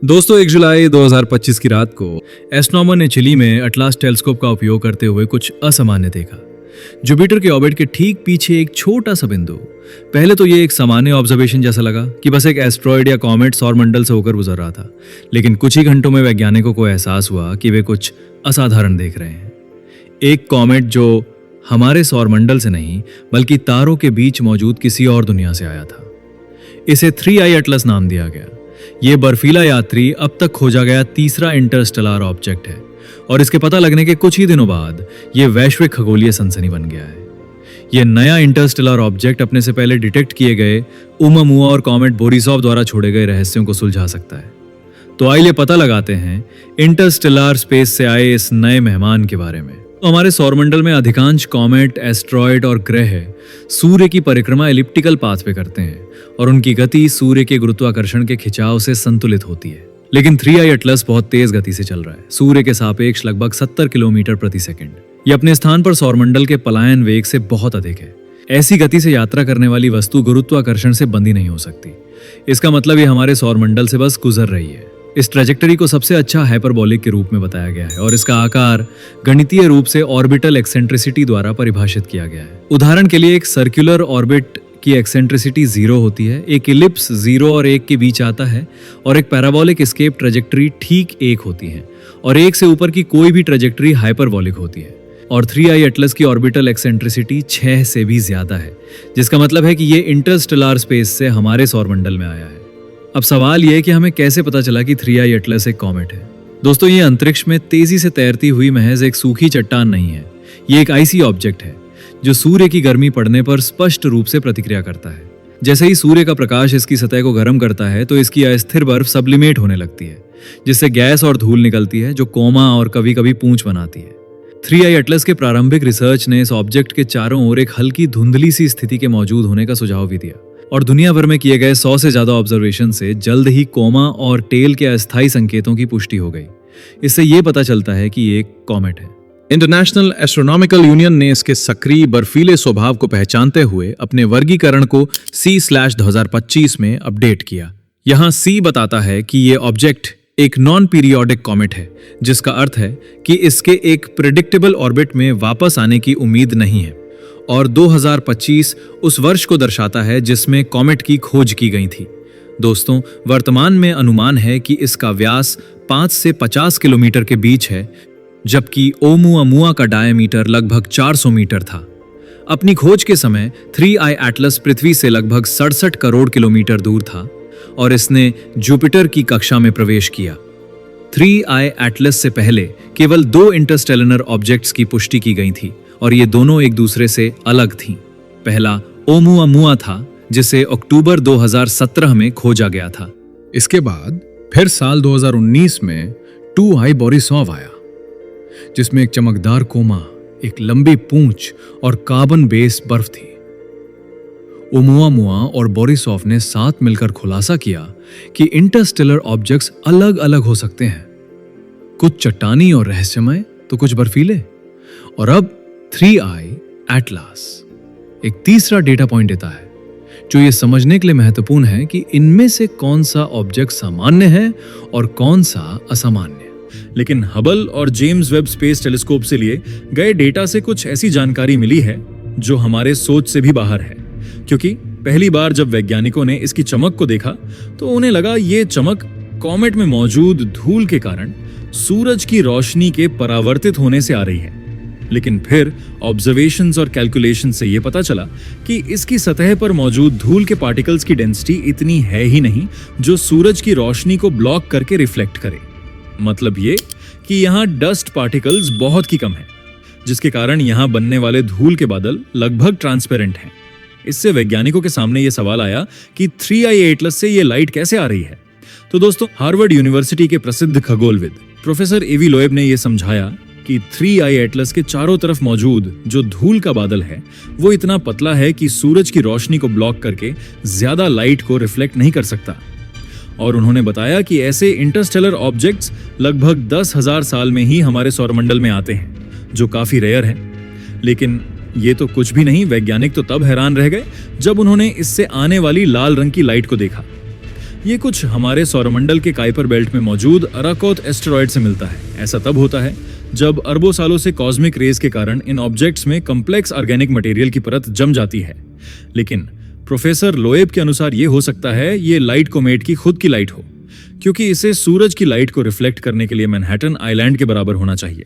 दोस्तों 1 जुलाई 2025 की रात को एस्ट्रोनॉमर ने चिली में अटलास टेलीस्कोप का उपयोग करते हुए कुछ असामान्य देखा। जुपिटर के ऑर्बिट के ठीक पीछे एक छोटा सा बिंदु। पहले तो ये एक सामान्य ऑब्जर्वेशन जैसा लगा कि बस एक एस्ट्रॉयड या कॉमेट सौरमंडल से होकर गुजर रहा था, लेकिन कुछ ही घंटों में वैज्ञानिकों को एहसास हुआ कि वे कुछ असाधारण देख रहे हैं। एक कॉमेट जो हमारे सौरमंडल से नहीं बल्कि तारों के बीच मौजूद किसी और दुनिया से आया था। इसे 3I एटलस नाम दिया गया। ये बर्फीला यात्री अब तक खोजा गया तीसरा इंटरस्टेलर ऑब्जेक्ट है और इसके पता लगने के कुछ ही दिनों बाद ये वैश्विक खगोलीय सनसनी बन गया है। ये नया इंटरस्टेलर ऑब्जेक्ट अपने से पहले डिटेक्ट किए गए ओumuamua और कॉमेट बोरिसॉव द्वारा छोड़े गए रहस्यों को सुलझा सकता है। तो आइए पता लगाते हैं इंटरस्टेलर स्पेस से आए इस नए मेहमान के बारे में। तो हमारे सौरमंडल में अधिकांश कॉमेट, एस्ट्रॉयड और ग्रह सूर्य की परिक्रमा एलिप्टिकल पाथ पे करते हैं और उनकी गति सूर्य के गुरुत्वाकर्षण के खिंचाव से संतुलित होती है। लेकिन 3I एटलस बहुत तेज गति से चल रहा है, सूर्य के सापेक्ष लगभग 70 किलोमीटर प्रति सेकंड। ये अपने स्थान पर सौरमंडल के पलायन वेग से बहुत अधिक है। ऐसी गति से यात्रा करने वाली वस्तु गुरुत्वाकर्षण से बंधी नहीं हो सकती। इसका मतलब ये हमारे सौरमंडल से बस गुजर रही है। इस ट्रेजेक्टरी को सबसे अच्छा हाइपरबोलिक के रूप में बताया गया है और इसका आकार गणितीय रूप से ऑर्बिटल एक्सेंट्रिसिटी द्वारा परिभाषित किया गया है। उदाहरण के लिए एक सर्कुलर ऑर्बिट की एक्सेंट्रिसिटी 0 होती है, एक इलिप्स 0 और 1 के बीच आता है और एक पैराबोलिक एस्केप ट्रेजेक्टरी ठीक 1 होती है और 1 से ऊपर की कोई भी ट्रेजेक्टरी हाइपरबोलिक होती है। और 3I एटलस की ऑर्बिटल एक्सेंट्रिसिटी 6 से भी ज्यादा है, जिसका मतलब है कि ये इंटरस्टेलर स्पेस से हमारे सौरमंडल में आया है। अब सवाल यह है कि हमें कैसे पता चला कि 3I एटलस एक कॉमेट है। दोस्तों, ये अंतरिक्ष में तेजी से तैरती हुई महज एक सूखी चट्टान नहीं है। ये एक आईसी ऑब्जेक्ट है जो सूर्य की गर्मी पड़ने पर स्पष्ट रूप से प्रतिक्रिया करता है। जैसे ही सूर्य का प्रकाश इसकी सतह को गर्म करता है तो इसकी अस्थिर बर्फ सब्लिमेट होने लगती है, जिससे गैस और धूल निकलती है जो कोमा और कभी कभी पूंछ बनाती है। 3I एटलस के प्रारंभिक रिसर्च ने इस ऑब्जेक्ट के चारों ओर एक हल्की धुंधली सी स्थिति के मौजूद होने का सुझाव भी दिया और दुनिया भर में किए गए 100 से ज्यादा ऑब्जर्वेशन से जल्द ही कोमा और टेल के अस्थायी संकेतों की पुष्टि हो गई। इससे यह पता चलता है कि ये एक कॉमेट है। इंटरनेशनल एस्ट्रोनॉमिकल यूनियन ने इसके सक्रिय बर्फीले स्वभाव को पहचानते हुए अपने वर्गीकरण को C/2025 में अपडेट किया। यहाँ C बताता है कि ये ऑब्जेक्ट एक नॉन पीरियोडिक कॉमेट है, जिसका अर्थ है कि इसके एक प्रेडिक्टेबल ऑर्बिट में वापस आने की उम्मीद नहीं है। और 2025 उस वर्ष को दर्शाता है जिसमें कॉमेट की खोज की गई थी। दोस्तों, वर्तमान में अनुमान है कि इसका व्यास 5 से 50 किलोमीटर के बीच है, जबकि ओumuamua का डायमीटर लगभग 400 मीटर था। अपनी खोज के समय 3I एटलस पृथ्वी से लगभग 67 करोड़ किलोमीटर दूर था और इसने जुपिटर की कक्षा में प्रवेश किया। 3I एटलस से पहले केवल 2 इंटरस्टेलर ऑब्जेक्ट्स की पुष्टि की गई थी और ये दोनों एक दूसरे से अलग थीं। पहला ओumuamua था, जिसे अक्टूबर 2017 में खोजा गया था। इसके बाद फिर साल 2019 में 2I बोरिसॉव आया, जिसमें एक चमकदार कोमा, एक लंबी पूंछ और कार्बन बेस बर्फ थी। ओumuamua और बोरिसॉव ने साथ मिलकर खुलासा किया कि इंटरस्टेलर ऑब्जेक्ट्स अलग अलग हो सकते हैं, कुछ चट्टानी और रहस्यमय तो कुछ बर्फीले। और अब 3I एटलस एक तीसरा डेटा पॉइंट देता है जो ये समझने के लिए महत्वपूर्ण है कि इनमें से कौन सा ऑब्जेक्ट सामान्य है और कौन सा असामान्य। लेकिन हबल और जेम्स वेब स्पेस टेलीस्कोप से लिए गए डेटा से कुछ ऐसी जानकारी मिली है जो हमारे सोच से भी बाहर है, क्योंकि पहली बार जब वैज्ञानिकों ने इसकी चमक को देखा तो उन्हें लगा ये चमक कॉमेट में मौजूद धूल के कारण सूरज की रोशनी के परावर्तित होने से आ रही है। लेकिन फिर ऑब्जर्वेशंस और कैलकुलेशन से यह पता चला कि इसकी सतह पर मौजूद धूल के पार्टिकल्स की डेंसिटी इतनी है ही नहीं जो सूरज की रोशनी को ब्लॉक करके रिफ्लेक्ट करे। मतलब ये कि यहाँ डस्ट पार्टिकल्स बहुत ही कम है, जिसके कारण यहाँ बनने वाले धूल के बादल लगभग ट्रांसपेरेंट हैं। इससे वैज्ञानिकों के सामने ये सवाल आया कि 3I एटलस से ये लाइट कैसे आ रही है। तो दोस्तों, हार्वर्ड यूनिवर्सिटी के प्रसिद्ध खगोलविद प्रोफेसर एवी लोएब ने यह समझाया कि 3I एटलस के चारों तरफ मौजूद जो धूल का बादल है वो इतना पतला है कि सूरज की रोशनी को ब्लॉक करके ज्यादा लाइट को रिफ्लेक्ट नहीं कर सकता। और उन्होंने बताया कि ऐसे इंटरस्टेलर ऑब्जेक्ट्स लगभग 10,000 साल में ही हमारे सौरमंडल में आते हैं, जो काफी रेयर है। लेकिन ये तो कुछ भी नहीं, वैज्ञानिक तो तब हैरान रह गए जब उन्होंने इससे आने वाली लाल रंग की लाइट को देखा। ये कुछ हमारे सौरमंडल के काइपर बेल्ट में मौजूद अराकोथ एस्टेरॉयड से मिलता है। ऐसा तब होता है जब अरबों सालों से कॉस्मिक रेज के कारण इन ऑब्जेक्ट्स में कॉम्प्लेक्स ऑर्गेनिक मटेरियल की परत जम जाती है। लेकिन प्रोफेसर लोएब के अनुसार ये हो सकता है ये लाइट कोमेट की खुद की लाइट हो, क्योंकि इसे सूरज की लाइट को रिफ्लेक्ट करने के लिए मैनहट्टन आइलैंड के बराबर होना चाहिए।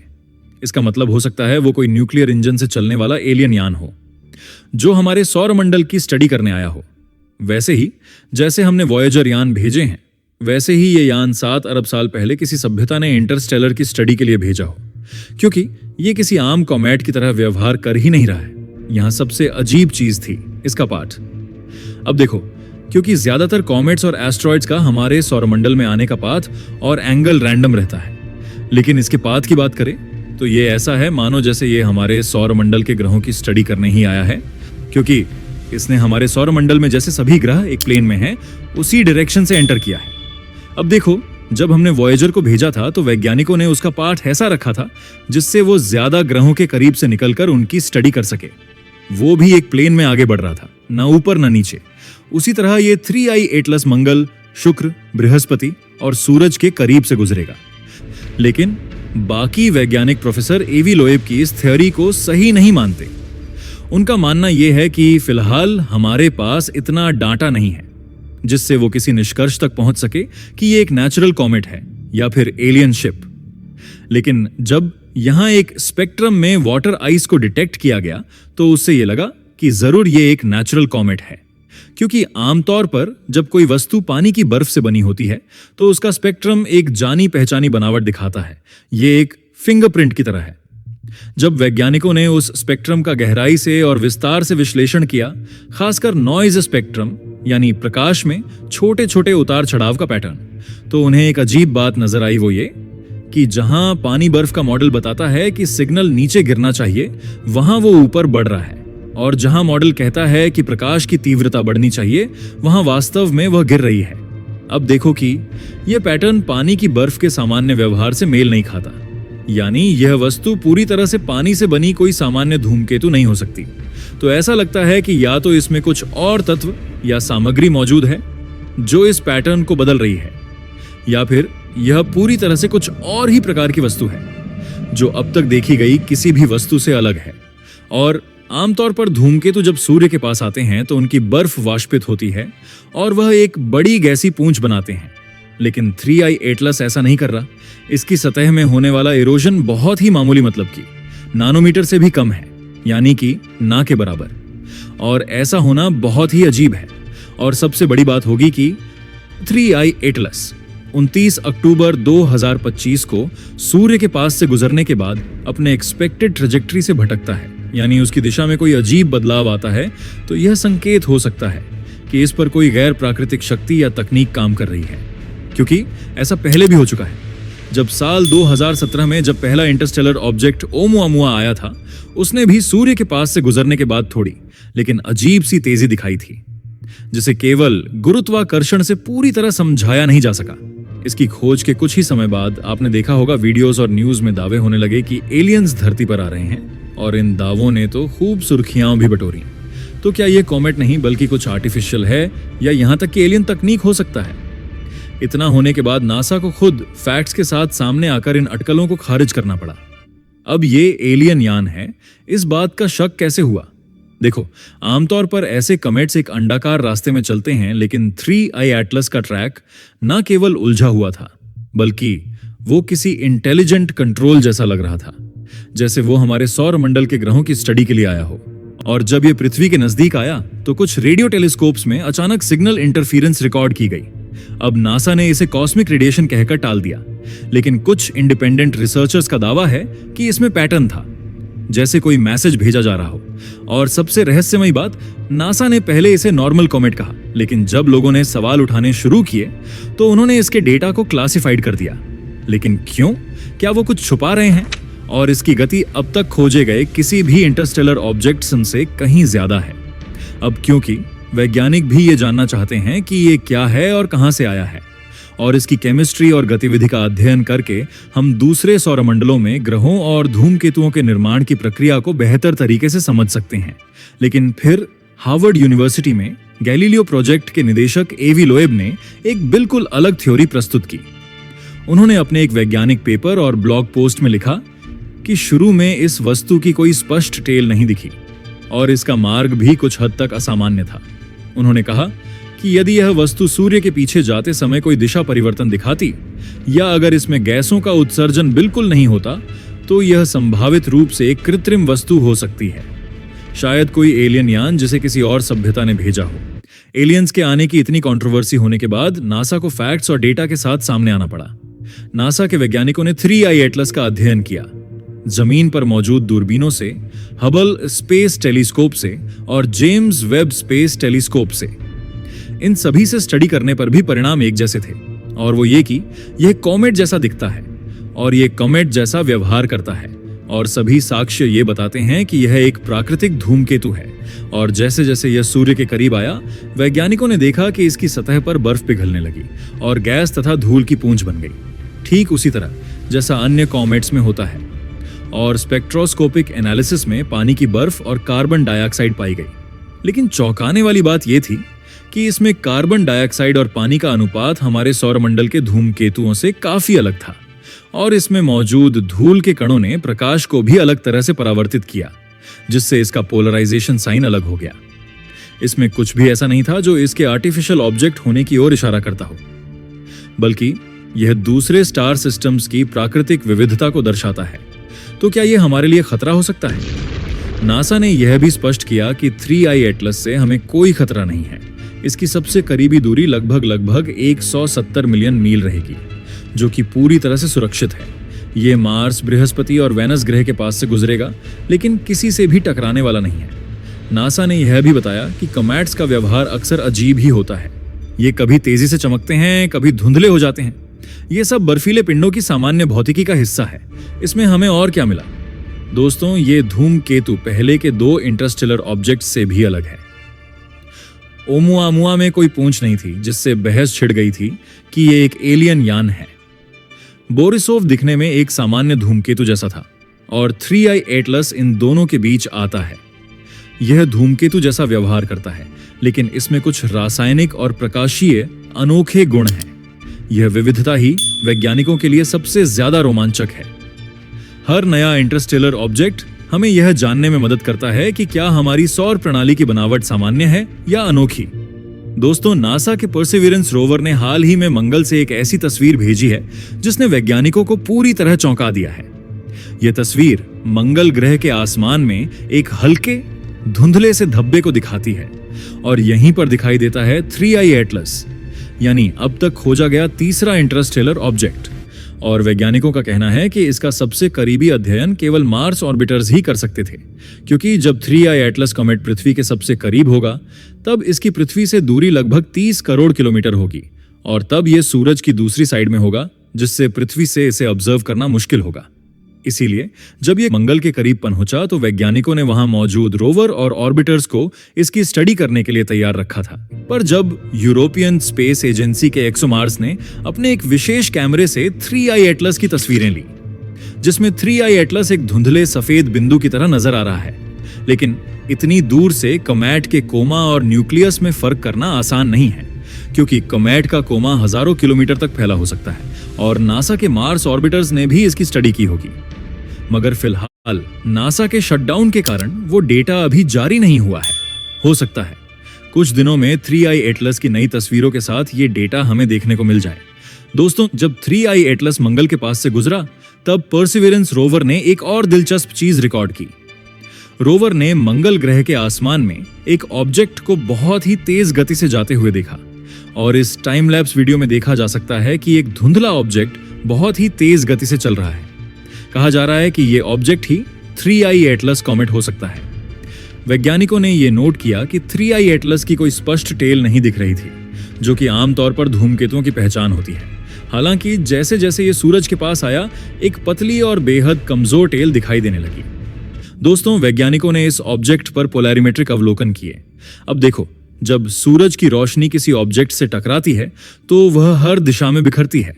इसका मतलब हो सकता है वो कोई न्यूक्लियर इंजन से चलने वाला एलियन यान हो जो हमारे सौरमंडल की स्टडी करने आया हो। वैसे ही जैसे हमने वॉयेजर यान भेजे हैं, वैसे ही ये यान 7 अरब साल पहले किसी सभ्यता ने इंटरस्टेलर की स्टडी के लिए भेजा हो, क्योंकि ये किसी आम कॉमेट की तरह व्यवहार कर ही नहीं रहा है। यहां सबसे अजीब चीज थी इसका पाठ। अब देखो, क्योंकि ज्यादातर कॉमेट्स और एस्ट्रॉइड्स का हमारे सौरमंडल में आने का पाथ और एंगल रैंडम रहता है, लेकिन इसके पाथ की बात करें तो ये ऐसा है मानो जैसे ये हमारे सौरमंडल के ग्रहों की स्टडी करने ही आया है, क्योंकि इसने हमारे सौरमंडल में जैसे सभी ग्रह एक प्लेन में हैं, उसी डायरेक्शन से एंटर किया है। अब देखो, जब हमने वॉयेजर को भेजा था तो वैज्ञानिकों ने उसका पार्ट ऐसा रखा था जिससे वो ज्यादा ग्रहों के करीब से निकलकर उनकी स्टडी कर सके। वो भी एक प्लेन में आगे बढ़ रहा था, ना ऊपर ना नीचे। उसी तरह ये 3i एटलस मंगल, शुक्र, बृहस्पति और सूरज के करीब से गुजरेगा। लेकिन बाकी वैज्ञानिक प्रोफेसर एवी लोएब की इस थ्योरी को सही नहीं मानते। उनका मानना यह है कि फिलहाल हमारे पास इतना डाटा नहीं है जिससे वो किसी निष्कर्ष तक पहुंच सके कि ये एक नेचुरल कॉमेट है या फिर एलियन शिप। लेकिन जब यहां एक स्पेक्ट्रम में वाटर आइस को डिटेक्ट किया गया तो उससे ये लगा कि जरूर ये एक नेचुरल कॉमेट है, क्योंकि आमतौर पर जब कोई वस्तु पानी की बर्फ से बनी होती है तो उसका स्पेक्ट्रम एक जानी पहचानी बनावट दिखाता है। ये एक फिंगरप्रिंट की तरह है। जब वैज्ञानिकों ने उस स्पेक्ट्रम का गहराई से और विस्तार से विश्लेषण किया, खासकर नॉइज स्पेक्ट्रम यानी प्रकाश में छोटे छोटे उतार चढ़ाव का पैटर्न, तो उन्हें एक अजीब बात नजर आई। वो ये कि जहां पानी बर्फ का मॉडल बताता है कि सिग्नल नीचे गिरना चाहिए, वहां वो ऊपर बढ़ रहा है, और जहां मॉडल कहता है कि प्रकाश की तीव्रता बढ़नी चाहिए, वहां वास्तव में वह गिर रही है। अब देखो कि यह पैटर्न पानी की बर्फ के सामान्य व्यवहार से मेल नहीं खाता, यानी यह वस्तु पूरी तरह से पानी से बनी कोई सामान्य धूमकेतु नहीं हो सकती। तो ऐसा लगता है कि या तो इसमें कुछ और तत्व या सामग्री मौजूद है जो इस पैटर्न को बदल रही है, या फिर यह पूरी तरह से कुछ और ही प्रकार की वस्तु है जो अब तक देखी गई किसी भी वस्तु से अलग है। और आमतौर पर धूमकेतु जब सूर्य के पास आते हैं तो उनकी बर्फ वाष्पित होती है और वह एक बड़ी गैसी पूंछ बनाते हैं। लेकिन 3i एटलस ऐसा नहीं कर रहा। इसकी सतह में होने वाला इरोजन बहुत ही मामूली, मतलब कि नानोमीटर से भी कम है, यानी कि ना के बराबर। और ऐसा होना बहुत ही अजीब है। और सबसे बड़ी बात होगी कि 3i एटलस 29 अक्टूबर 2025 को सूर्य के पास से गुजरने के बाद अपने एक्सपेक्टेड ट्रेजेक्टरी से भटकता है, यानी उसकी दिशा में कोई अजीब बदलाव आता है। तो यह संकेत हो सकता है कि इस पर कोई गैर प्राकृतिक शक्ति या तकनीक काम कर रही है, क्योंकि ऐसा पहले भी हो चुका है। जब साल 2017 में जब पहला इंटरस्टेलर ऑब्जेक्ट ओमुआमुआ आया था, उसने भी सूर्य के पास से गुजरने के बाद थोड़ी लेकिन अजीब सी तेजी दिखाई थी, जिसे केवल गुरुत्वाकर्षण से पूरी तरह समझाया नहीं जा सका। इसकी खोज के कुछ ही समय बाद आपने देखा होगा वीडियोस और न्यूज में दावे होने लगे कि एलियंस धरती पर आ रहे हैं, और इन दावों ने तो खूब सुर्खियां भी बटोरी। तो क्या यह कॉमेट नहीं बल्कि कुछ आर्टिफिशियल है, या यहां तक कि एलियन तकनीक हो सकता है? इतना होने के बाद नासा को खुद फैक्ट्स के साथ सामने आकर इन अटकलों को खारिज करना पड़ा। अब ये एलियन यान है, इस बात का शक कैसे हुआ? देखो, आमतौर पर ऐसे कमेट्स एक अंडाकार रास्ते में चलते हैं, लेकिन 3i एटलस का ट्रैक न केवल उलझा हुआ था, बल्कि वो किसी इंटेलिजेंट कंट्रोल जैसा लग रहा था, जैसे वो हमारे सौर मंडल के ग्रहों की स्टडी के लिए आया हो। और जब ये पृथ्वी के नजदीक आया तो कुछ रेडियो टेलीस्कोप्स में अचानक सिग्नल इंटरफेरेंस रिकॉर्ड की गई। अब नासा ने इसे कॉस्मिक रेडिएशन कहकर टाल दिया, लेकिन कुछ इंडिपेंडेंट रिसर्चर्स का दावा है कि इसमें पैटर्न था, जैसे कोई मैसेज भेजा जा रहा हो। और सबसे रहस्यमयी बात, नासा ने पहले इसे नॉर्मल कॉमेट कहा, लेकिन जब लोगों ने सवाल उठाने शुरू किए तो उन्होंने इसके डेटा को क्लासिफाइड कर दिया। लेकिन क्यों? क्या वो कुछ छुपा रहे हैं? और इसकी गति अब तक खोजे गए किसी भी इंटरस्टेलर ऑब्जेक्ट्स से कहीं ज्यादा है। अब क्योंकि वैज्ञानिक भी ये जानना चाहते हैं कि ये क्या है और कहां से आया है, और इसकी केमिस्ट्री और गतिविधि का अध्ययन करके हम दूसरे सौरमंडलों में ग्रहों और धूमकेतुओं के निर्माण की प्रक्रिया को बेहतर तरीके से समझ सकते हैं। लेकिन फिर हार्वर्ड यूनिवर्सिटी में गैलीलियो प्रोजेक्ट के निदेशक एवी लोएब ने एक बिल्कुल अलग थ्योरी प्रस्तुत की। उन्होंने अपने एक वैज्ञानिक पेपर और ब्लॉग पोस्ट में लिखा कि शुरू में इस वस्तु की कोई स्पष्ट टेल नहीं दिखी और इसका मार्ग भी कुछ हद तक असामान्य था। उन्होंने कहा कि यदि यह वस्तु सूर्य के पीछे जाते समय कोई दिशा परिवर्तन दिखाती या अगर इसमें गैसों का उत्सर्जन बिल्कुल नहीं होता तो यह संभावित रूप से एक कृत्रिम वस्तु हो सकती है, शायद कोई एलियन यान जिसे किसी और सभ्यता ने भेजा हो। एलियंस के आने की इतनी कंट्रोवर्सी होने के बाद नासा को फैक्ट्स और डेटा के साथ सामने आना पड़ा। नासा के वैज्ञानिकों ने 3I एटलस का अध्ययन किया, जमीन पर मौजूद दूरबीनों से, हबल स्पेस टेलीस्कोप से और जेम्स वेब स्पेस टेलीस्कोप से। इन सभी से स्टडी करने पर भी परिणाम एक जैसे थे, और वो ये कि यह कॉमेट जैसा दिखता है और ये कॉमेट जैसा व्यवहार करता है, और सभी साक्ष्य ये बताते हैं कि यह एक प्राकृतिक धूमकेतु है। और जैसे जैसे यह सूर्य के करीब आया, वैज्ञानिकों ने देखा कि इसकी सतह पर बर्फ पिघलने लगी और गैस तथा धूल की पूंछ बन गई, ठीक उसी तरह जैसा अन्य कॉमेट्स में होता है। और स्पेक्ट्रोस्कोपिक एनालिसिस में पानी की बर्फ और कार्बन डाइऑक्साइड पाई गई। लेकिन चौंकाने वाली बात यह थी कि इसमें कार्बन डाइऑक्साइड और पानी का अनुपात हमारे सौरमंडल के धूमकेतुओं से काफी अलग था, और इसमें मौजूद धूल के कणों ने प्रकाश को भी अलग तरह से परावर्तित किया, जिससे इसका पोलराइजेशन साइन अलग हो गया। इसमें कुछ भी ऐसा नहीं था जो इसके आर्टिफिशियल ऑब्जेक्ट होने की ओर इशारा करता हो, बल्कि यह दूसरे स्टार सिस्टम्स की प्राकृतिक विविधता को दर्शाता है। तो क्या यह हमारे लिए खतरा हो सकता है? नासा ने यह भी स्पष्ट किया कि 3I एटलस से हमें कोई खतरा नहीं है। इसकी सबसे करीबी दूरी लगभग 170 मिलियन मील रहेगी, जो कि पूरी तरह से सुरक्षित है। यह मार्स, बृहस्पति और वेनस ग्रह के पास से गुजरेगा, लेकिन किसी से भी टकराने वाला नहीं है। नासा ने यह भी बताया कि कॉमेट्स का व्यवहार अक्सर अजीब ही होता है। ये कभी तेजी से चमकते हैं, कभी धुंधले हो जाते हैं। ये सब बर्फीले पिंडों की सामान्य भौतिकी का हिस्सा है। इसमें हमें और क्या मिला? दोस्तों, ये धूमकेतु पहले के 2 इंटरस्टेलर ऑब्जेक्ट से भी अलग है। ओमुआमुआ में कोई पूंछ नहीं थी जिससे बहस छिड़ गई थी कि ये एक एलियन यान है। बोरिसोव दिखने में एक सामान्य धूमकेतु जैसा था, और 3I एटलस इन दोनों के बीच आता है। यह धूमकेतु जैसा व्यवहार करता है, लेकिन इसमें कुछ रासायनिक और प्रकाशीय अनोखे गुण हैं। यह विविधता ही वैज्ञानिकों के लिए सबसे ज्यादा रोमांचक है। हर नया इंटरस्टेलर ऑब्जेक्ट हमें यह जानने में मदद करता है कि क्या हमारी सौर प्रणाली की बनावट सामान्य है या अनोखी। दोस्तों, नासा के परसिवियरेंस रोवर ने हाल ही में मंगल से एक ऐसी तस्वीर भेजी है जिसने वैज्ञानिकों को पूरी तरह चौंका दिया है। यह तस्वीर मंगल ग्रह के आसमान में एक हल्के धुंधले से धब्बे को दिखाती है, और यहीं पर दिखाई देता है 3I एटलस, यानी अब तक खोजा गया तीसरा इंटरस्टेलर ऑब्जेक्ट। और वैज्ञानिकों का कहना है कि इसका सबसे करीबी अध्ययन केवल मार्स ऑर्बिटर्स ही कर सकते थे, क्योंकि जब 3I एटलस कॉमेट पृथ्वी के सबसे करीब होगा तब इसकी पृथ्वी से दूरी लगभग 30 करोड़ किलोमीटर होगी, और तब यह सूरज की दूसरी साइड में होगा, जिससे पृथ्वी से इसे ऑब्जर्व करना मुश्किल होगा। इसीलिए जब यह मंगल के करीब पहुंचा तो वैज्ञानिकों ने वहां मौजूद रोवर और ऑर्बिटर्स को इसकी स्टडी करने के लिए तैयार रखा था। पर जब यूरोपियन स्पेस एजेंसी के एक्सोमार्स ने अपने एक विशेष कैमरे से 3I एटलस की तस्वीरें ली, जिसमें 3I एटलस एक धुंधले सफेद बिंदु की तरह नजर आ रहा है, लेकिन इतनी दूर से कॉमेट के कोमा और न्यूक्लियस में फर्क करना आसान नहीं है, क्योंकि कॉमेट का कोमा हजारों किलोमीटर तक फैला हो सकता है, और नासा के मार्स ऑर्बिटर्स ने भी इसकी स्टडी की होगी। मगर फिलहाल नासा के शटडाउन के कारण वो डेटा अभी जारी नहीं हुआ है। हो सकता है कुछ दिनों में 3I एटलस की नई तस्वीरों के साथ ये डेटा हमें देखने को मिल जाए। दोस्तों, जब 3I एटलस मंगल के पास से गुजरा तब परसिवियरेंस रोवर ने एक और दिलचस्प चीज रिकॉर्ड की। रोवर ने मंगल ग्रह के आसमान में एक ऑब्जेक्ट को बहुत ही तेज गति से जाते हुए देखा, और इस टाइम लैप्स वीडियो में देखा जा सकता है कि एक धुंधला ऑब्जेक्ट बहुत ही तेज गति से चल रहा है। कहा जा रहा है कि यह ऑब्जेक्ट ही 3I एटलस कॉमेट हो सकता है। वैज्ञानिकों ने यह नोट किया कि 3I एटलस की कोई स्पष्ट टेल नहीं दिख रही थी, जो कि आमतौर पर धूमकेतुओं की पहचान होती है। हालांकि जैसे जैसे यह सूरज के पास आया, एक पतली और बेहद कमजोर टेल दिखाई देने लगी। दोस्तों, वैज्ञानिकों ने इस ऑब्जेक्ट पर पोलैरिमेट्रिक अवलोकन किए। अब देखो, जब सूरज की रोशनी किसी ऑब्जेक्ट से टकराती है तो वह हर दिशा में बिखरती है,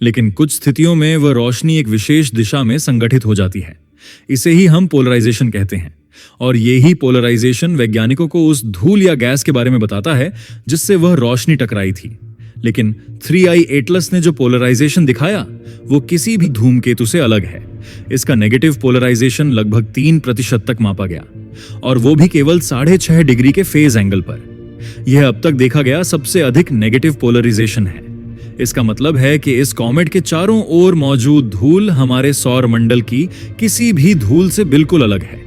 लेकिन कुछ स्थितियों में वह रोशनी एक विशेष दिशा में संगठित हो जाती है। इसे ही हम पोलराइजेशन कहते हैं। और यही पोलराइजेशन वैज्ञानिकों को उस धूल या गैस के बारे में बताता है जिससे वह रोशनी टकराई थी। लेकिन 3I एटलस ने जो पोलराइजेशन दिखाया वो किसी भी धूमकेतु से अलग है। इसका नेगेटिव पोलराइजेशन लगभग 3% तक मापा गया, और वो भी केवल 6.5 डिग्री के फेज एंगल पर। यह अब तक देखा गया सबसे अधिक नेगेटिव पोलराइजेशन है। इसका मतलब है कि इस कॉमेट के चारों ओर मौजूद धूल हमारे सौर मंडल की किसी भी धूल से बिल्कुल अलग है।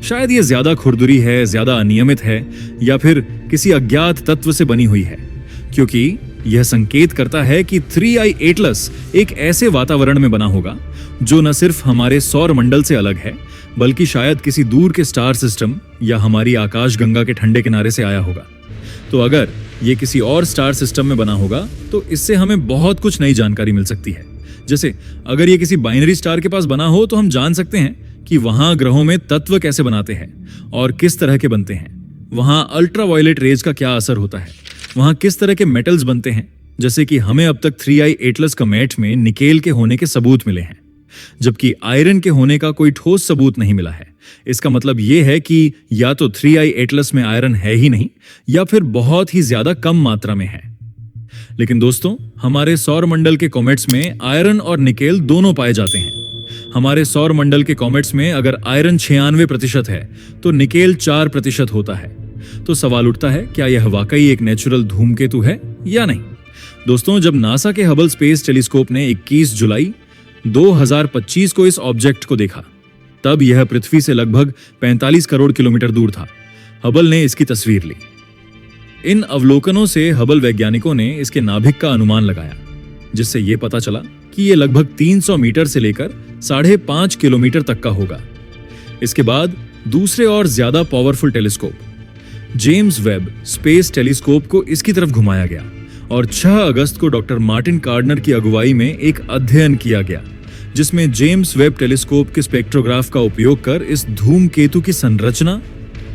शायद ये ज्यादा खुरदुरी है, ज्यादा अनियमित है, या फिर किसी अज्ञात तत्व से बनी हुई है, क्योंकि यह संकेत करता है कि 3I एटलस एक ऐसे वातावरण में बना होगा जो न सिर्फ हमारे सौर मंडल से अलग है, बल्कि शायद किसी दूर के स्टार सिस्टम या हमारी आकाशगंगा के ठंडे किनारे से आया होगा। तो अगर ये किसी और स्टार सिस्टम में बना होगा तो इससे हमें बहुत कुछ नई जानकारी मिल सकती है। जैसे अगर ये किसी बाइनरी स्टार के पास बना हो तो हम जान सकते हैं कि वहां ग्रहों में तत्व कैसे बनाते हैं और किस तरह के बनते हैं, वहां अल्ट्रावायलेट रेज का क्या असर होता है, वहां किस तरह के मेटल्स बनते हैं। जैसे कि हमें अब तक 3I एटलस कॉमेट में निकेल के होने के सबूत मिले हैं, जबकि आयरन के होने का कोई ठोस सबूत नहीं मिला है। इसका मतलब यह है कि या तो 3I एटलस में आयरन है ही नहीं, या फिर बहुत ही ज्यादा कम मात्रा में है। लेकिन दोस्तों, हमारे सौर मंडल के कॉमेट्स में आयरन और निकेल दोनों पाए जाते हैं। हमारे सौर मंडल के कॉमेट्स में अगर आयरन 96% है तो निकेल 4% होता है। तो सवाल उठता है, क्या यह वाकई एक नेचुरल धूमकेतु है या नहीं? दोस्तों, जब नासा के हबल स्पेस टेलीस्कोप ने 21 जुलाई 2025 को इस ऑब्जेक्ट को देखा, तब यह पृथ्वी से लगभग 45 करोड़ किलोमीटर दूर था। हबल ने इसकी तस्वीर ली। इन अवलोकनों से हबल वैज्ञानिकों ने इसके नाभिक का अनुमान लगाया, जिससे यह पता चला कि यह लगभग 300 मीटर से लेकर 5.5 किलोमीटर तक का होगा। इसके बाद दूसरे और ज्यादा powerful telescope James Webb space telescope को इसकी तरफ घुमाया गया, और 6 अगस्त को डॉक्टर मार्टिन कार्डनर की अगुवाई में एक अध्ययन किया गया, जिसमें जेम्स वेब टेलीस्कोप के स्पेक्ट्रोग्राफ का उपयोग कर इस धूमकेतु की संरचना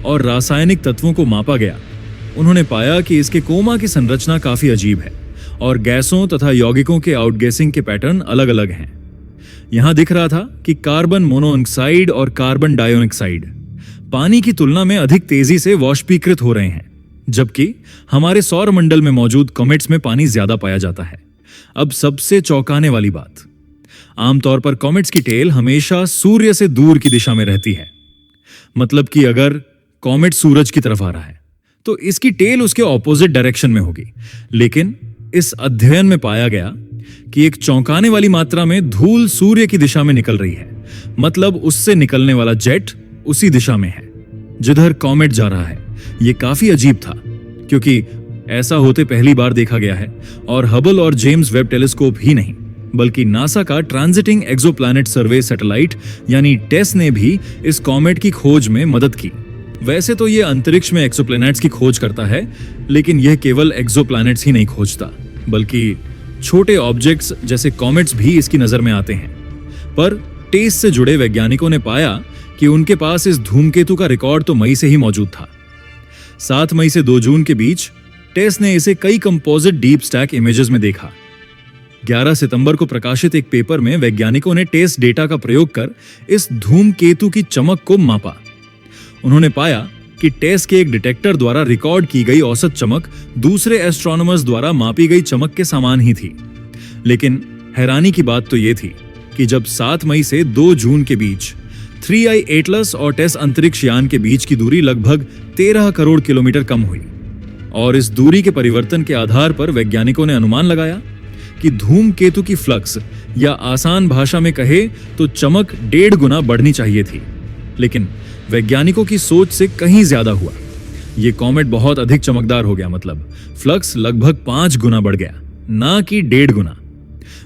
और रासायनिक तत्वों को मापा गया। उन्होंने पाया कि इसके कोमा की संरचना काफी अजीब है और गैसों तथा यौगिकों के आउटगेसिंग के पैटर्न अलग अलग हैं। यहां दिख रहा था कि कार्बन मोनोऑक्साइड और कार्बन डाइऑक्साइड पानी की तुलना में अधिक तेजी से वाष्पीकृत हो रहे हैं, जबकि हमारे सौर मंडल में मौजूद कॉमेट्स में पानी ज्यादा पाया जाता है। अब सबसे चौंकाने वाली बात, आमतौर पर कॉमेट्स की टेल हमेशा सूर्य से दूर की दिशा में रहती है। मतलब कि अगर कॉमेट सूरज की तरफ आ रहा है तो इसकी टेल उसके ऑपोजिट डायरेक्शन में होगी। लेकिन इस अध्ययन में पाया गया कि एक चौंकाने वाली मात्रा में धूल सूर्य की दिशा में निकल रही है। मतलब उससे निकलने वाला जेट उसी दिशा में है जिधर कॉमेट जा रहा है। यह काफी अजीब था, क्योंकि ऐसा होते पहली बार देखा गया है, और हबल और जेम्स वेब टेलीस्कोप ही नहीं, बल्कि नासा का ट्रांजिटिंग एक्सोप्लैनेट सर्वे सैटेलाइट यानी टेस ने भी इस कॉमेट की खोज में मदद की। वैसे तो यह अंतरिक्ष में एक्सोप्लैनेट्स की खोज करता है, लेकिन यह केवल एक्सोप्लैनेट्स ही नहीं खोजता, बल्कि छोटे ऑब्जेक्ट्स जैसे कॉमेट्स भी इसकी नजर में आते हैं। पर टेस से जुड़े वैज्ञानिकों ने पाया कि उनके पास इस धूमकेतु का रिकॉर्ड तो मई से ही मौजूद था। 7 मई से 2 जून के बीच टेस ने इसे कई कंपोजिट डीप स्टैक इमेजेस में देखा। 11 सितंबर को प्रकाशित एक पेपर में वैज्ञानिकों ने टेस्ट डेटा का प्रयोग कर इस धूमकेतु की चमक को मापा। उन्होंने पाया कि टेस्ट के एक डिटेक्टर द्वारा रिकॉर्ड की गई औसत चमक दूसरे एस्ट्रोनॉमर्स द्वारा मापी गई चमक के समान ही थी। लेकिन हैरानी की बात तो यह थी कि जब 7 मई से 2 जून के बीच 3I एटलस और टेस अंतरिक्ष यान के बीच की दूरी लगभग 13 करोड़ किलोमीटर कम हुई, और इस दूरी के परिवर्तन के आधार पर वैज्ञानिकों ने अनुमान लगाया कि धूमकेतु की फ्लक्स, या आसान भाषा में कहे तो चमक 1.5 गुना बढ़नी चाहिए थी। लेकिन वैज्ञानिकों की सोच से कहीं ज्यादा हुआ। यह कॉमेट बहुत अधिक चमकदार हो गया, मतलब फ्लक्स लगभग 5 गुना बढ़ गया, ना कि 1.5 गुना।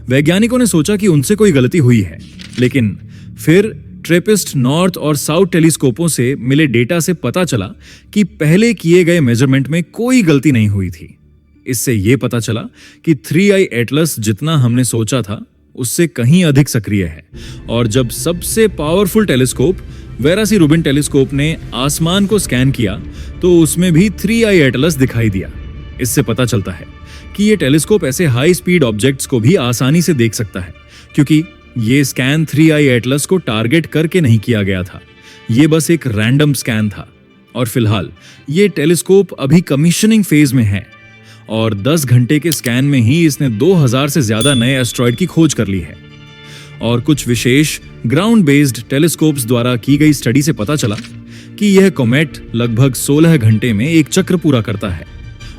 वैज्ञानिकों ने सोचा कि उनसे कोई गलती हुई है, लेकिन फिर ट्रेपिस्ट नॉर्थ और साउथ टेलीस्कोपों से मिले डेटा से पता चला कि पहले किए गए मेजरमेंट में कोई गलती नहीं हुई थी। इससे यह पता चला कि 3I एटलस जितना हमने सोचा था उससे कहीं अधिक सक्रिय है। और जब सबसे पावरफुल टेलीस्कोप वेरासी रूबिन टेलीस्कोप ने आसमान को स्कैन किया तो उसमें भी 3I एटलस दिखाई दिया। इससे पता चलता है कि यह टेलीस्कोप ऐसे हाई स्पीड ऑब्जेक्ट्स को भी आसानी से देख सकता है, क्योंकि यह स्कैन 3I एटलस को टारगेट करके नहीं किया गया था, ये बस एक रैंडम स्कैन था और फिलहाल ये टेलीस्कोप अभी कमीशनिंग फेज में है और 10 घंटे के स्कैन में ही इसने 2000 से ज्यादा नए एस्ट्रॉयड की खोज कर ली है। और कुछ विशेष ग्राउंड बेस्ड टेलीस्कोप्स द्वारा की गई स्टडी से पता चला कि यह कॉमेट लगभग 16 घंटे में एक चक्र पूरा करता है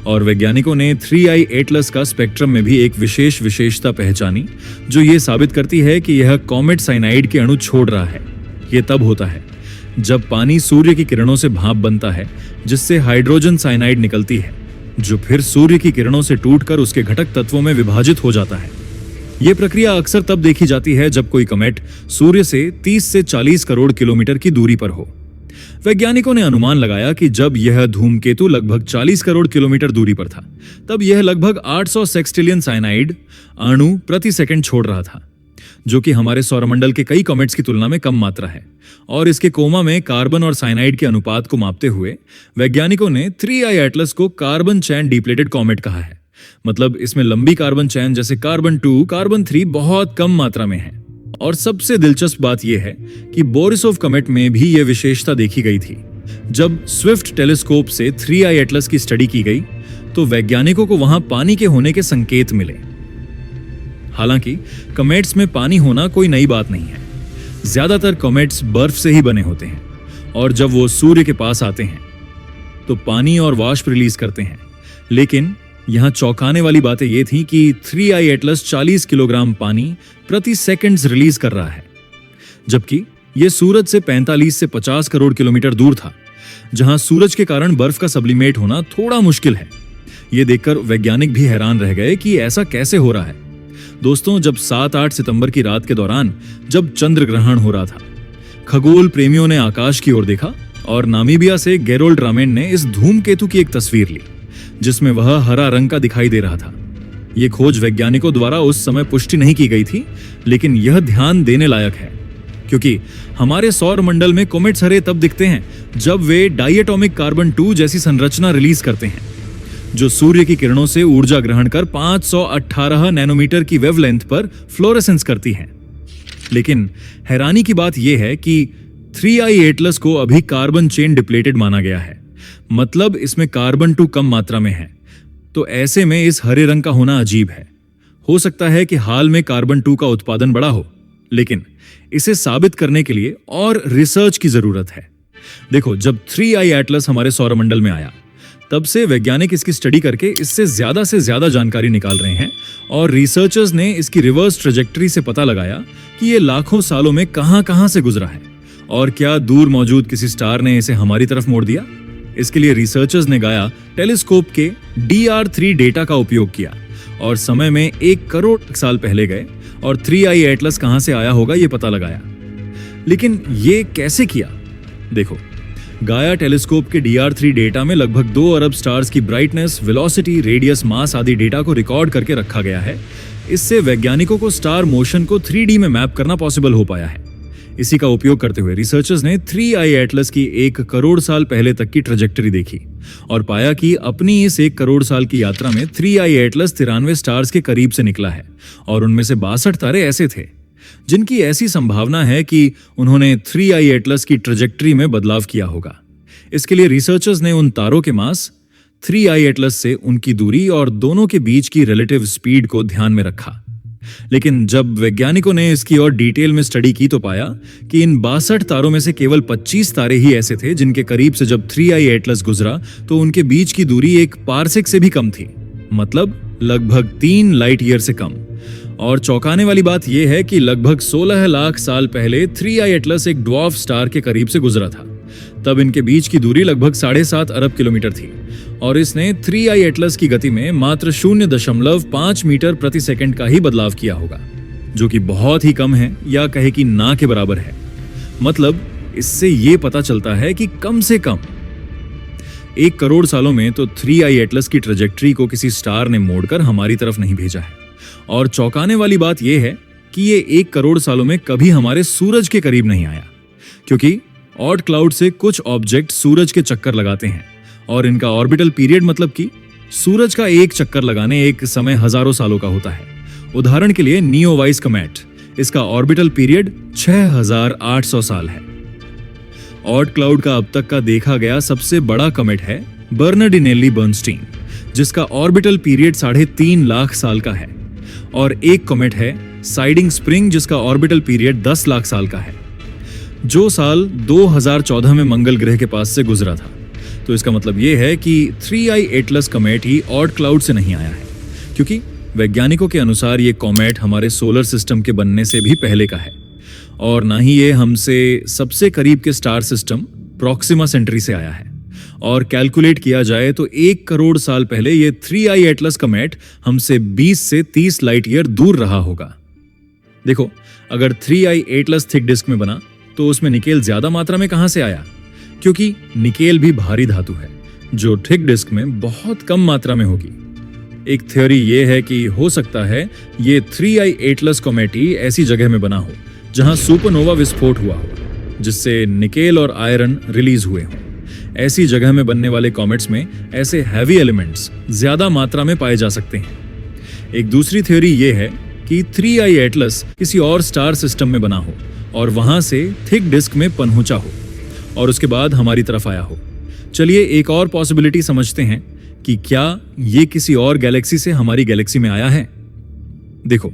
और वैज्ञानिकों ने 3I एटलस का स्पेक्ट्रम में भी एक विशेष विशेषता पहचानी जो ये साबित करती है कि यह कॉमेट साइनाइड के अणु छोड़ रहा है। यह तब होता है जब पानी सूर्य की किरणों से भाप बनता है जिससे हाइड्रोजन साइनाइड निकलती है जो फिर सूर्य की किरणों से टूटकर उसके घटक तत्वों में विभाजित हो जाता है। यह प्रक्रिया अक्सर तब देखी जाती है जब कोई कॉमेट सूर्य से 30 से 40 करोड़ किलोमीटर की दूरी पर हो। वैज्ञानिकों ने अनुमान लगाया कि जब यह धूमकेतु लगभग 40 करोड़ किलोमीटर दूरी पर था तब यह लगभग 800 सेक्सटिलियन साइनाइड अणु प्रति सेकंड छोड़ रहा था, जो कि हमारे सौरमंडल के कई कॉमेट्स की तुलना में कम मात्रा है। और इसके कोमा में कार्बन और साइनाइड के अनुपात को मापते हुए वैज्ञानिकों ने 3I एटलस को कार्बन चैन डिप्लेटेड कॉमेट कहा है। मतलब इसमें लंबी कार्बन चैन जैसे कार्बन 2, कार्बन 3 बहुत कम मात्रा में है। और सबसे दिलचस्प बात यह है कि बोरिसोव कॉमेट में भी यह विशेषता देखी गई थी। जब स्विफ्ट टेलीस्कोप से 3I एटलस की स्टडी की गई तो वैज्ञानिकों को वहां पानी के होने के संकेत मिले। हालांकि कॉमेट्स में पानी होना कोई नई बात नहीं है। ज्यादातर कॉमेट्स बर्फ से ही बने होते हैं और जब वो सूर्य के पास आते हैं तो पानी और वाष्प रिलीज करते हैं। लेकिन यहां चौंकाने वाली बातें ये थी कि 3I एटलस 40 किलोग्राम पानी प्रति सेकंड्स रिलीज कर रहा है, जबकि यह सूरज से 45 से 50 करोड़ किलोमीटर दूर था, जहां सूरज के कारण बर्फ का सब्लिमेट होना थोड़ा मुश्किल है। यह देखकर वैज्ञानिक भी हैरान रह गए कि ऐसा कैसे हो रहा है। दोस्तों, जब 7-8 सितंबर की रात के दौरान जब चंद्र ग्रहण हो रहा था, खगोल प्रेमियों ने आकाश की ओर देखा और नामीबिया से गेरोल्ड रामेन ने इस धूमकेतु की एक तस्वीर ली जिसमें वह हरा रंग का दिखाई दे रहा था। यह खोज वैज्ञानिकों द्वारा उस समय पुष्टि नहीं की गई थी, लेकिन यह ध्यान देने लायक है क्योंकि हमारे सौर मंडल में कॉमेट्स हरे तब दिखते हैं जब वे डाइएटॉमिक कार्बन 2 जैसी संरचना रिलीज करते हैं जो सूर्य की किरणों से ऊर्जा ग्रहण कर 518 नैनोमीटर की वेवलेंथ पर फ्लोरेसेंस करती हैं। लेकिन हैरानी की बात यह है कि 3I एटलस को अभी कार्बन चेन डिप्लेटेड माना गया है, मतलब इसमें कार्बन 2 कम मात्रा में है। तो ऐसे में इस हरे रंग का होना अजीब है। हो सकता है कि हाल में कार्बन 2 का उत्पादन बढ़ा हो, लेकिन इसे साबित करने के लिए और रिसर्च की जरूरत है। देखो, जब 3I एटलस हमारे सौरमंडल में आया तब से वैज्ञानिक इसकी स्टडी करके इससे ज्यादा जानकारी निकाल रहे हैं और रिसर्चर्स ने इसकी रिवर्स ट्रेजेक्टरी से पता लगाया कि ये लाखों सालों में कहां से गुजरा है और क्या दूर मौजूद किसी स्टार ने इसे हमारी तरफ मोड़ दिया। इसके लिए रिसर्चर्स ने गाया टेलीस्कोप के DR3 डेटा का उपयोग किया और समय में 1 करोड़ साल पहले गए और 3I एटलस कहां से आया होगा ये पता लगाया। लेकिन ये कैसे किया? देखो, गाया टेलीस्कोप के DR3 डेटा में लगभग 2 अरब स्टार्स की ब्राइटनेस, वेलोसिटी, रेडियस, मास आदि डेटा को रिकॉर्ड करके रखा गया है। इससे वैज्ञानिकों को स्टार मोशन को 3D में मैप करना पॉसिबल हो पाया है। इसी का उपयोग करते हुए रिसर्चर्स ने 3I एटलस की 1 करोड़ साल पहले तक की ट्रेजेक्टरी देखी और पाया कि अपनी इस 1 करोड़ साल की यात्रा में 3I एटलस 93 स्टार्स के करीब से निकला है और उनमें से 62 तारे ऐसे थे जिनकी ऐसी संभावना है कि उन्होंने 3I एटलस की ट्रेजेक्टरी में बदलाव किया होगा। इसके लिए रिसर्चर्स ने उन तारों के मास, 3I एटलस से उनकी दूरी और दोनों के बीच की रिलेटिव स्पीड को ध्यान में रखा। लेकिन जब वैज्ञानिकों ने इसकी और डिटेल में स्टडी की तो पाया कि इन 62 तारों में से केवल 25 तारे ही ऐसे थे जिनके करीब से जब 3I एटलस गुजरा तो उनके बीच की दूरी 1 पार्सेक से भी कम थी, मतलब लगभग 3 लाइट ईयर से कम। और चौंकाने वाली बात यह है कि लगभग 16 लाख साल पहले 3I एटलस एक ड्वार्फ स्टार के करीब से गुजरा था। तब इनके बीच की दूरी लगभग 7.5 अरब किलोमीटर थी और इसने 3I एटलस की गति में मात्र 0.5 मीटर प्रति सेकंड का ही बदलाव किया होगा, जो कि बहुत ही कम है या कहे कि ना के बराबर है। मतलब इससे यह पता चलता है कि कम से कम 1 करोड़ सालों में तो 3I एटलस की ट्रेजेक्टरी को किसी स्टार ने मोड़कर हमारी तरफ नहीं भेजा है। और चौंकाने वाली बात यह है कि ये 1 करोड़ सालों में कभी हमारे सूरज के करीब नहीं आया, क्योंकि ऑड क्लाउड से कुछ ऑब्जेक्ट सूरज के चक्कर लगाते हैं और इनका ऑर्बिटल पीरियड, मतलब कि सूरज का एक चक्कर लगाने एक समय हजारों सालों का होता है। उदाहरण के लिए नियोवाइस कॉमेट, इसका ऑर्बिटल पीरियड 6800 साल है। ऑड क्लाउड का अब तक का देखा गया सबसे बड़ा कमेट है बर्नर्डिनेली बर्नस्टीन, जिसका ऑर्बिटल पीरियड 3.5 लाख साल का है, और एक कमेट है साइडिंग स्प्रिंग, जिसका ऑर्बिटल पीरियड 10 लाख साल का है, जो साल 2014 में मंगल ग्रह के पास से गुजरा था। तो इसका मतलब यह है कि 3I एटलस कमेट ही ऑड क्लाउड से नहीं आया है, क्योंकि वैज्ञानिकों के अनुसार ये कॉमेट हमारे सोलर सिस्टम के बनने से भी पहले का है, और ना ही ये हमसे सबसे करीब के स्टार सिस्टम प्रॉक्सिमा सेंटरी से आया है। और कैलकुलेट किया जाए तो 1 करोड़ साल पहले ये 3I एटलस कमेट हमसे 20 से 30 लाइट ईयर दूर रहा होगा। देखो, अगर 3I एटलस थिक डिस्क में बना तो उसमें निकेल ज्यादा मात्रा में कहां से आया? क्योंकि निकेल भी भारी धातु है जो थिक डिस्क में बहुत कम मात्रा में होगी। एक थ्योरी ये है कि हो सकता है ये 3I एटलस कॉमेट ही ऐसी जगह में बना हो जहां सुपरनोवा विस्फोट हुआ हो, जिससे निकेल और आयरन रिलीज हुए हों। ऐसी जगह में बनने वाले कॉमेट्स में ऐसे हैवी एलिमेंट्स ज्यादा मात्रा में पाए जा सकते हैं। एक दूसरी थ्योरी ये है कि 3I एटलस किसी और स्टार सिस्टम में बना हो और वहां से थिक डिस्क में पनहुचा हो और उसके बाद हमारी तरफ आया हो। चलिए एक और पॉसिबिलिटी समझते हैं कि क्या ये किसी और गैलेक्सी से हमारी गैलेक्सी में आया है। देखो,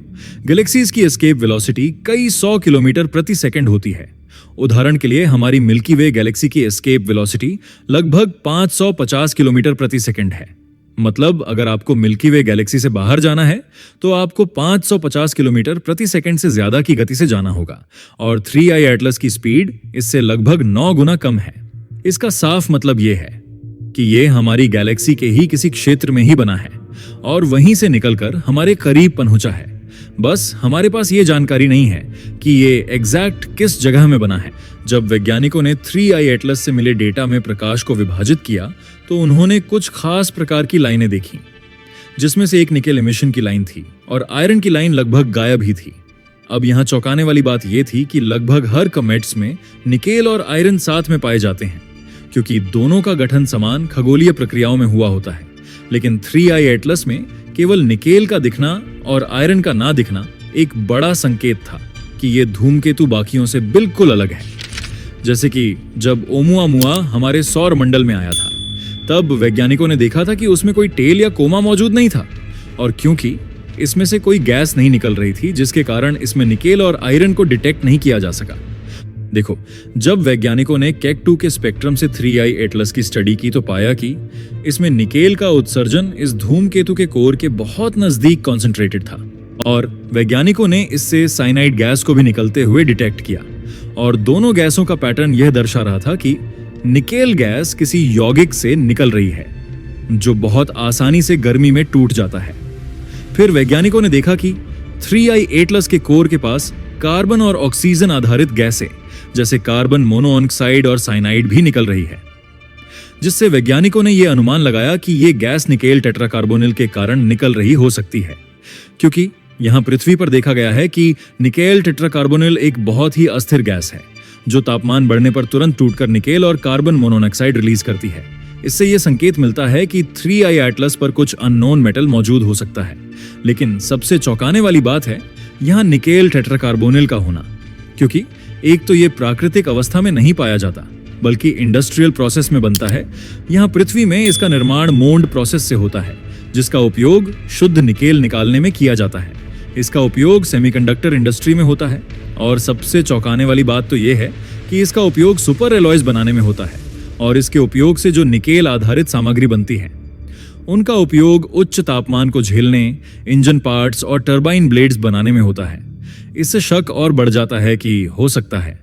गैलेक्सीज की एस्केप वेलोसिटी कई 100 किलोमीटर प्रति सेकंड होती है। उदाहरण के लिए हमारी मिल्की वे गैलेक्सी की एस्केप वेलोसिटी लगभग 550 किलोमीटर प्रति सेकंड है। मतलब अगर आपको मिल्की वे गैलेक्सी से बाहर जाना है तो आपको 550 किलोमीटर प्रति सेकंड से ज्यादा की गति से जाना होगा, और 3I एटलस की स्पीड इससे लगभग 9 गुना कम है। इसका साफ मतलब यह है कि यह हमारी गैलेक्सी के ही किसी क्षेत्र में ही बना है और वहीं से निकलकर हमारे करीब पहुंचा है। बस हमारे पास ये जानकारी नहीं है कि ये एग्जैक्ट किस जगह में बना है। जब वैज्ञानिकों ने 3I एटलस से मिले डेटा में प्रकाश को विभाजित किया तो उन्होंने कुछ खास प्रकार की लाइनें देखी, जिसमें से एक निकेल एमिशन की लाइन थी और आयरन की लाइन लगभग गायब ही थी। अब यहाँ चौंकाने वाली बात यह थी कि लगभग हर कमेट्स में निकेल और आयरन साथ में पाए जाते हैं, क्योंकि दोनों का गठन समान खगोलीय प्रक्रियाओं में हुआ होता है। लेकिन 3I एटलस में केवल निकेल का दिखना और आयरन का ना दिखना एक बड़ा संकेत था कि ये धूमकेतु बाकियों से बिल्कुल अलग है। जैसे कि जब ओमुआमुआ हमारे सौर मंडल में आया था, तब वैज्ञानिकों ने देखा था कि उसमें कोई टेल या कोमा मौजूद नहीं था, और क्योंकि इसमें से कोई गैस नहीं निकल रही थी, जिसके कारण इसमें निकेल और आयरन को डिटेक्ट नहीं किया जा सका। देखो, जब वैज्ञानिकों ने केक-2 के स्पेक्ट्रम से 3I एटलस की स्टडी की तो पाया कि इसमें निकेल का उत्सर्जन इस धूमकेतु के कोर के बहुत नजदीक कॉन्सेंट्रेटेड था, और वैज्ञानिकों ने इससे साइनाइड गैस को भी निकलते हुए डिटेक्ट किया, और दोनों गैसों का पैटर्न यह दर्शा रहा था कि निकेल गैस किसी यौगिक से निकल रही है जो बहुत आसानी से गर्मी में टूट जाता है। फिर वैज्ञानिकों ने देखा कि 3I एटलस के कोर के पास कार्बन और ऑक्सीजन आधारित गैसें जैसे कार्बन मोनोऑक्साइड और साइनाइड भी निकल रही है, जिससे वैज्ञानिकों ने यह अनुमान लगाया कि यह गैस निकेल टेट्राकार्बोनिल के कारण निकल रही हो सकती है, क्योंकि यहां पृथ्वी पर देखा गया है कि निकेल टेट्राकार्बोनिल एक बहुत ही अस्थिर गैस है जो तापमान बढ़ने पर तुरंत टूटकर निकेल और कार्बन मोनोऑक्साइड रिलीज करती है। इससे यह संकेत मिलता है कि 3I एटलस पर कुछ अननोन मेटल मौजूद हो सकता है। लेकिन सबसे चौंकाने वाली बात है यहां निकेल टेट्राकार्बोनिल का होना, क्योंकि एक तो यह प्राकृतिक अवस्था में नहीं पाया जाता बल्कि इंडस्ट्रियल प्रोसेस में बनता है। यहां पृथ्वी में इसका निर्माण मोल्ड प्रोसेस से होता है, जिसका उपयोग शुद्ध निकेल निकालने में किया जाता है। इसका उपयोग सेमीकंडक्टर इंडस्ट्री में होता है, और सबसे चौंकाने वाली बात तो यह है कि इसका उपयोग सुपर एलॉयज बनाने में होता है, और इसके उपयोग से जो निकेल आधारित सामग्री बनती है उनका उपयोग उच्च तापमान को झेलने, इंजन पार्ट्स और टरबाइन ब्लेड्स बनाने में होता है। इससे शक और बढ़ जाता है कि हो सकता है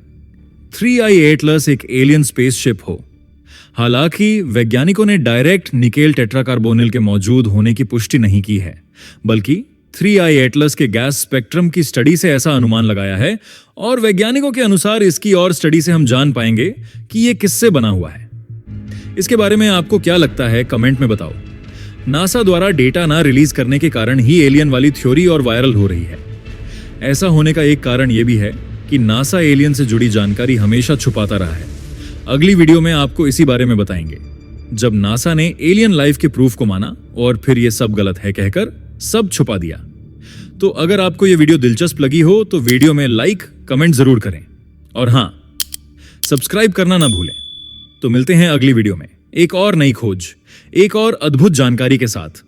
3I एटलस एक एलियन स्पेसशिप हो। हालांकि वैज्ञानिकों ने डायरेक्ट निकेल टेट्राकार्बोनिल के मौजूद होने की पुष्टि नहीं की है, बल्कि 3I एटलस के गैस स्पेक्ट्रम की स्टडी से ऐसा अनुमान लगाया है, और वैज्ञानिकों के अनुसार इसकी और स्टडी से हम जान पाएंगे कि यह किससे बना हुआ है। इसके बारे में आपको क्या लगता है, कमेंट में बताओ। नासा द्वारा डेटा ना रिलीज करने के कारण ही एलियन वाली थ्योरी और वायरल हो रही है। ऐसा होने का एक कारण यह भी है कि नासा एलियन से जुड़ी जानकारी हमेशा छुपाता रहा है। अगली वीडियो में आपको इसी बारे में बताएंगे, जब नासा ने एलियन लाइफ के प्रूफ को माना और फिर यह सब गलत है कहकर सब छुपा दिया। तो अगर आपको यह वीडियो दिलचस्प लगी हो तो वीडियो में लाइक, कमेंट जरूर करें, और हां, सब्सक्राइब करना ना भूलें। तो मिलते हैं अगली वीडियो में एक और नई खोज, एक और अद्भुत जानकारी के साथ।